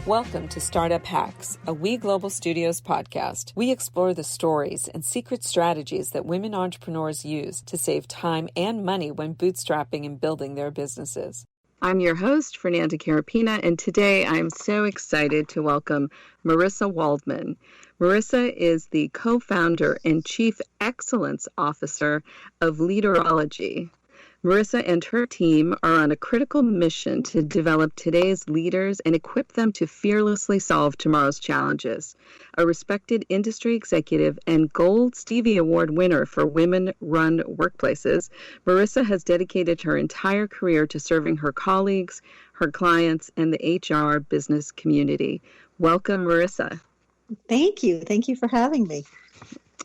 Welcome to Startup Hacks, a We Global Studios podcast. We explore the stories and secret strategies that women entrepreneurs use to save time and money when bootstrapping and building their businesses. I'm your host, Fernanda Carapina, and today I'm so excited to welcome Marissa Waldman. Marissa is the co-founder and Chief Excellence Officer of Leaderology. Marissa and her team are on a critical mission to develop today's leaders and equip them to fearlessly solve tomorrow's challenges. A respected industry executive and Gold Stevie Award winner for women-run workplaces, Marissa has dedicated her entire career to serving her colleagues, her clients, and the HR business community. Welcome, Marissa. Thank you. Thank you for having me.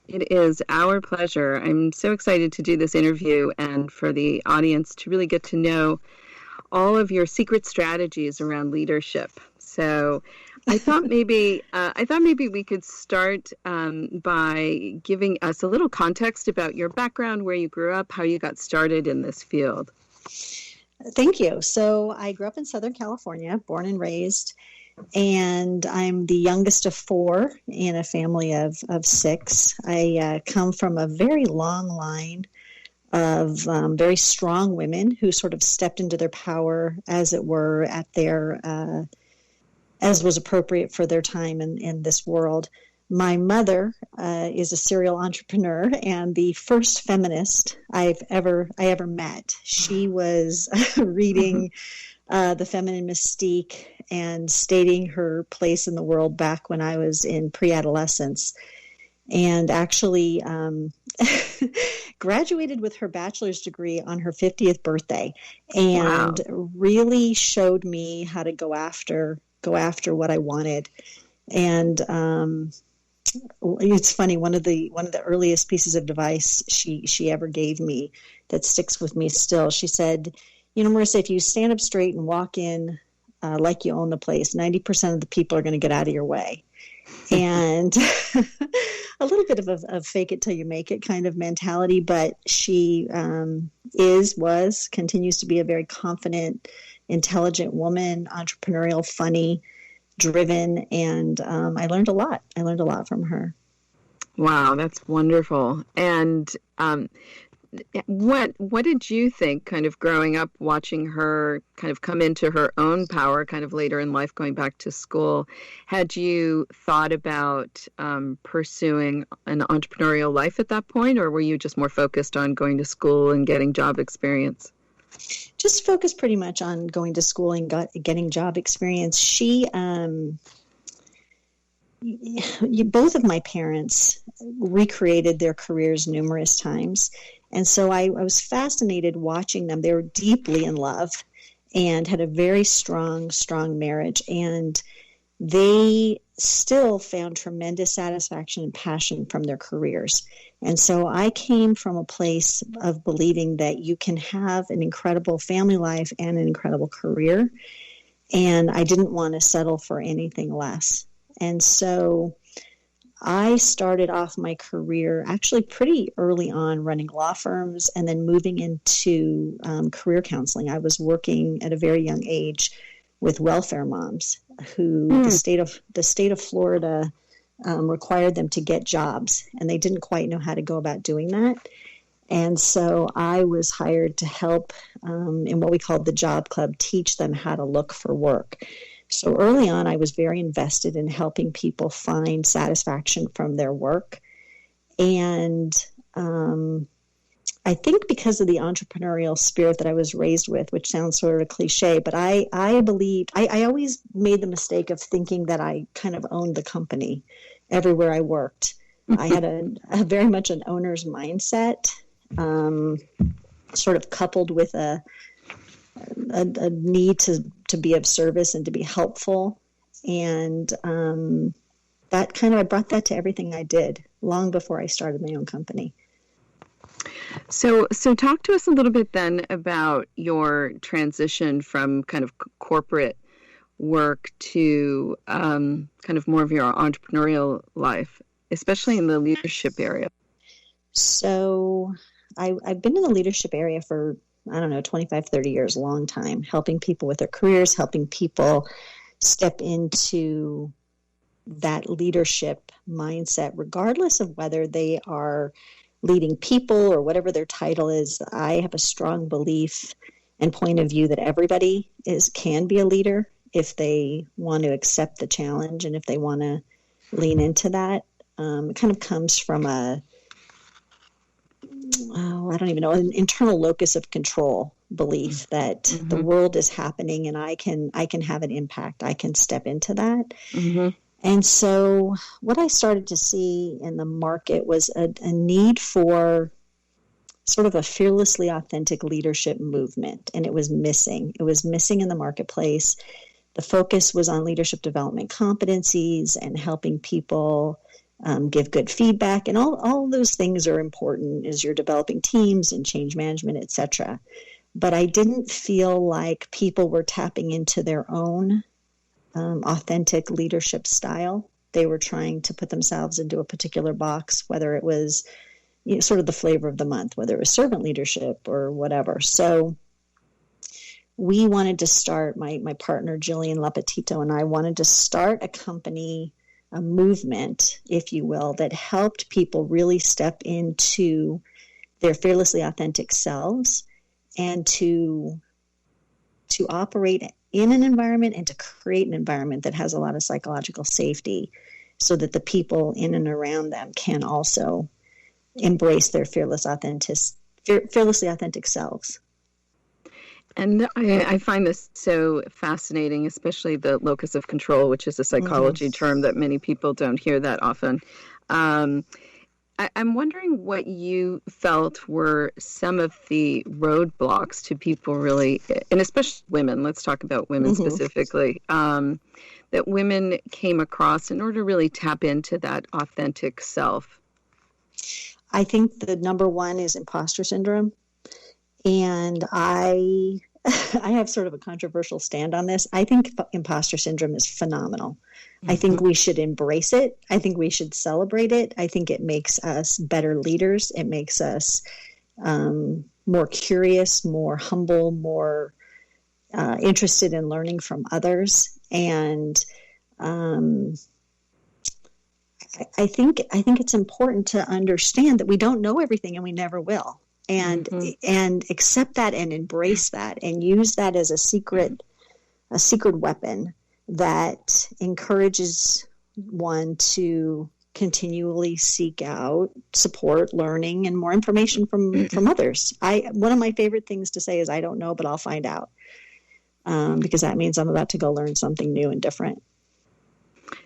It is our pleasure. I'm so excited to do this interview and for the audience to really get to know all of your secret strategies around leadership. So I thought maybe we could start by giving us a little context about your background, where you grew up, how you got started in this field. Thank you. So I grew up in Southern California, born and raised, and I'm the youngest of four in a family of six. I come from a very long line of very strong women who sort of stepped into their power, as it were, at their as was appropriate for their time in this world. My mother is a serial entrepreneur and the first feminist I ever met. She was reading The Feminine Mystique and stating her place in the world back when I was in pre-adolescence, and actually graduated with her bachelor's degree on her 50th birthday, and really showed me how to go after what I wanted. And it's funny, one of the earliest pieces of advice she ever gave me that sticks with me still. She said, Marissa, if you stand up straight and walk in like you own the place, 90% of the people are going to get out of your way. And a little bit of a fake it till you make it kind of mentality, but she continues to be a very confident, intelligent woman, entrepreneurial, funny, driven, and I learned a lot. I learned a lot from her. Wow, that's wonderful. And what did you think, kind of growing up, watching her kind of come into her own power kind of later in life, going back to school? Had you thought about pursuing an entrepreneurial life at that point, or were you just more focused on going to school and getting job experience? Just focused pretty much on going to school and getting job experience. Both of my parents recreated their careers numerous times. And so I was fascinated watching them. They were deeply in love and had a very strong marriage. And they still found tremendous satisfaction and passion from their careers. And so I came from a place of believing that you can have an incredible family life and an incredible career. And I didn't want to settle for anything less. And so I started off my career actually pretty early on running law firms and then moving into career counseling. I was working at a very young age with welfare moms who the state of Florida required them to get jobs, and they didn't quite know how to go about doing that. And so I was hired to help in what we called the Job Club, teach them how to look for work. So early on, I was very invested in helping people find satisfaction from their work. And I think because of the entrepreneurial spirit that I was raised with, which sounds sort of cliche, but I believed, I always made the mistake of thinking that I kind of owned the company everywhere I worked. I had a very much an owner's mindset, sort of coupled with a need to be of service and to be helpful. And I brought that to everything I did long before I started my own company. So talk to us a little bit then about your transition from kind of corporate work to kind of more of your entrepreneurial life, especially in the leadership area. So I've been in the leadership area for, 25, 30 years, a long time, helping people with their careers, helping people step into that leadership mindset, regardless of whether they are leading people or whatever their title is. I have a strong belief and point of view that everybody can be a leader if they want to accept the challenge and if they want to lean into that. It kind of comes from I don't even know, an internal locus of control belief that the world is happening and I can have an impact. I can step into that. And so what I started to see in the market was a need for sort of a fearlessly authentic leadership movement. And it was missing. It was missing in the marketplace. The focus was on leadership development competencies and helping people give good feedback. And all those things are important as you're developing teams and change management, et cetera. But I didn't feel like people were tapping into their own authentic leadership style. They were trying to put themselves into a particular box, whether it was sort of the flavor of the month, whether it was servant leadership or whatever. So we wanted to start, my partner Jillian Lapetito and I wanted to start a company, a movement, if you will, that helped people really step into their fearlessly authentic selves and to operate in an environment and to create an environment that has a lot of psychological safety so that the people in and around them can also embrace their fearlessly authentic selves. And I find this so fascinating, especially the locus of control, which is a psychology term that many people don't hear that often. I'm wondering what you felt were some of the roadblocks to people really, and especially women, let's talk about women specifically, that women came across in order to really tap into that authentic self. I think the number one is imposter syndrome. And I have sort of a controversial stand on this. I think imposter syndrome is phenomenal. I think we should embrace it. I think we should celebrate it. I think it makes us better leaders. It makes us more curious, more humble, more interested in learning from others. And I think it's important to understand that we don't know everything and we never will. And accept that and embrace that and use that as a secret weapon that encourages one to continually seek out support, learning, and more information from others. One of my favorite things to say is, I don't know, but I'll find out, because that means I'm about to go learn something new and different.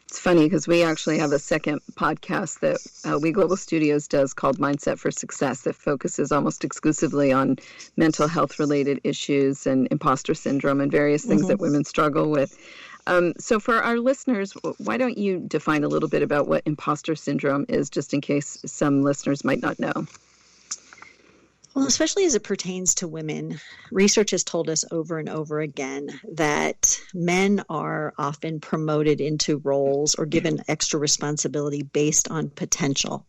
It's funny because we actually have a second podcast that We Global Studios does called Mindset for Success that focuses almost exclusively on mental health related issues and imposter syndrome and various things that women struggle with. So for our listeners, why don't you define a little bit about what imposter syndrome is, just in case some listeners might not know? Well, especially as it pertains to women, research has told us over and over again that men are often promoted into roles or given extra responsibility based on potential,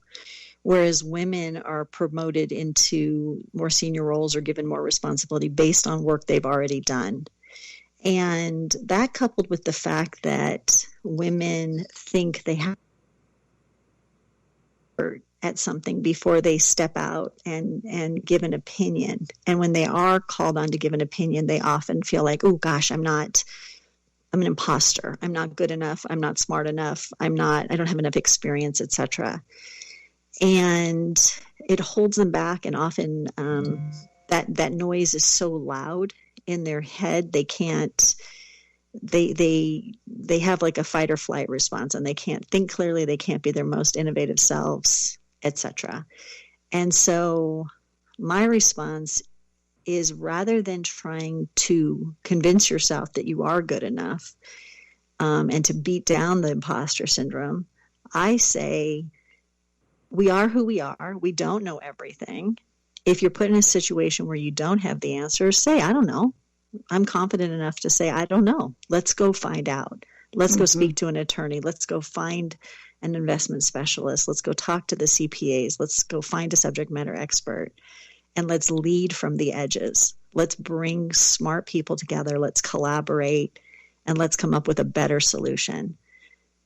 whereas women are promoted into more senior roles or given more responsibility based on work they've already done. And that, coupled with the fact that women think they have at something before they step out and give an opinion. And when they are called on to give an opinion, they often feel like, oh gosh, I'm an imposter. I'm not good enough. I'm not smart enough. I don't have enough experience, etc. And it holds them back. And often that noise is so loud in their head, they can't, they have like a fight or flight response, and they can't think clearly. They can't be their most innovative selves, etc. And so my response is, rather than trying to convince yourself that you are good enough and to beat down the imposter syndrome, I say we are who we are. We don't know everything. If you're put in a situation where you don't have the answers, say, I don't know. I'm confident enough to say, I don't know. Let's go find out. Let's go speak to an attorney. Let's go find an investment specialist. Let's go talk to the CPAs. Let's go find a subject matter expert. And let's lead from the edges. Let's bring smart people together. Let's collaborate. and let's come up with a better solution.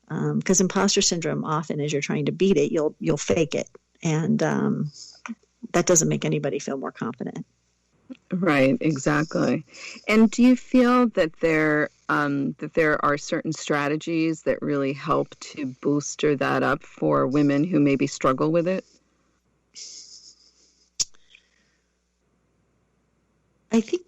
Because imposter syndrome often, as you're trying to beat it, you'll fake it, and that doesn't make anybody feel more confident. Right, exactly. And do you feel that there are certain strategies that really help to booster that up for women who maybe struggle with it? I think,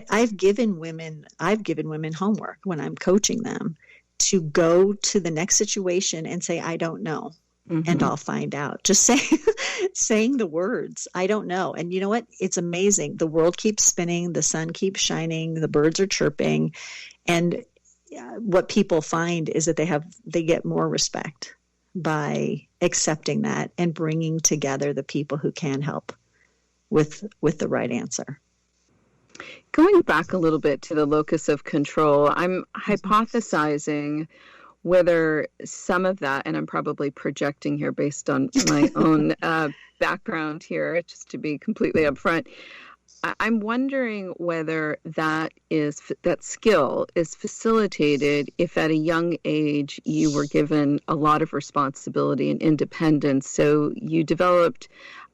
I've given women homework when I'm coaching them to go to the next situation and say, I don't know. And I'll find out. Just saying the words, I don't know. And you know what? It's amazing. The world keeps spinning. The sun keeps shining. The birds are chirping. And what people find is that they get more respect by accepting that and bringing together the people who can help with the right answer. Going back a little bit to the locus of control, I'm hypothesizing whether some of that, and I'm probably projecting here based on my own background here, just to be completely upfront, I'm wondering whether that skill is facilitated if at a young age you were given a lot of responsibility and independence, so you developed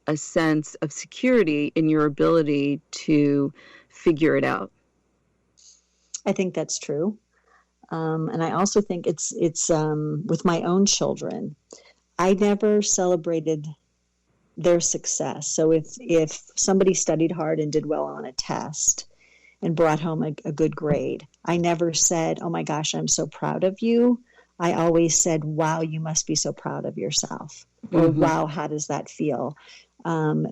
a sense of security in your ability to figure it out. I think that's true. And I also think it's with my own children, I never celebrated their success. So if somebody studied hard and did well on a test and brought home a good grade, I never said, oh my gosh, I'm so proud of you. I always said, wow, you must be so proud of yourself. Or wow, how does that feel?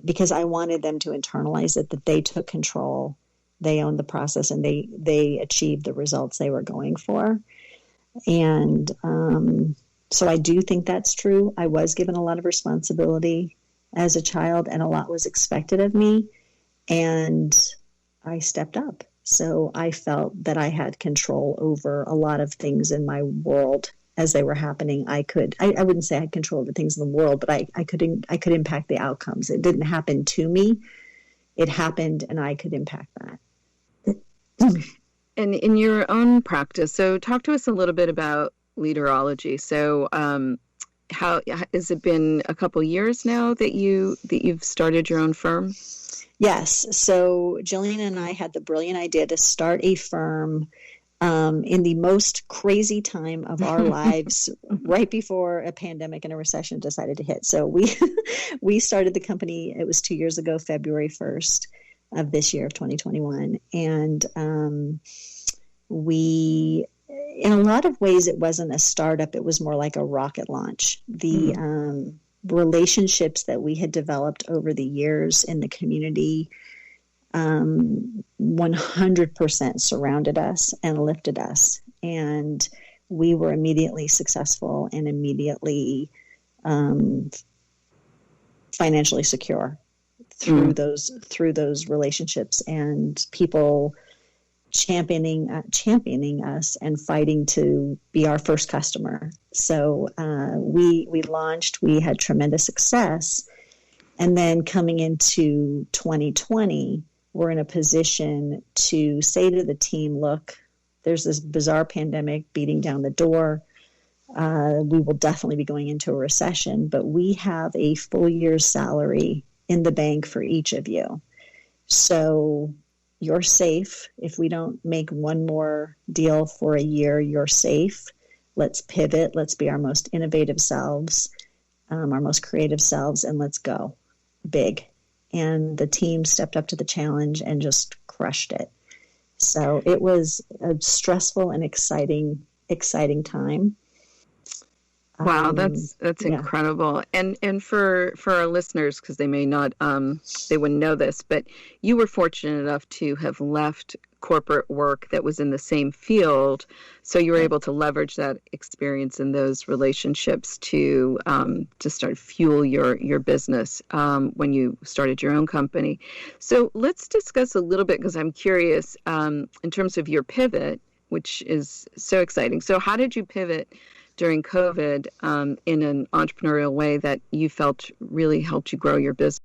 Because I wanted them to internalize it, that they took control. They owned the process, and they achieved the results they were going for. And so I do think that's true. I was given a lot of responsibility as a child, and a lot was expected of me, and I stepped up. So I felt that I had control over a lot of things in my world as they were happening. I wouldn't say I had control over things in the world, but I could impact the outcomes. It didn't happen to me. It happened, and I could impact that. And in your own practice, so talk to us a little bit about Leaderology. So how has it been a couple years now that you've started your own firm? Yes. So Jillian and I had the brilliant idea to start a firm in the most crazy time of our lives, right before a pandemic and a recession decided to hit. So we started the company. It was 2 years ago, February 1st of this year of 2021. And we, in a lot of ways, it wasn't a startup. It was more like a rocket launch. The relationships that we had developed over the years in the community 100% surrounded us and lifted us. And we were immediately successful and immediately financially secure through those relationships and people championing us and fighting to be our first customer. So we launched, we had tremendous success. And then coming into 2020, we're in a position to say to the team, look, there's this bizarre pandemic beating down the door. We will definitely be going into a recession, but we have a full year's salary in the bank for each of you. So you're safe. If we don't make one more deal for a year, you're safe. Let's pivot. Let's be our most innovative selves, our most creative selves, and let's go big. And the team stepped up to the challenge and just crushed it. So it was a stressful and exciting time. Wow, that's incredible. And for our listeners, because they may not, they wouldn't know this, but you were fortunate enough to have left corporate work that was in the same field, so you were able to leverage that experience and those relationships to start fuel your business when you started your own company. So let's discuss a little bit, because I'm curious in terms of your pivot, which is so exciting. So how did you pivot during COVID in an entrepreneurial way that you felt really helped you grow your business?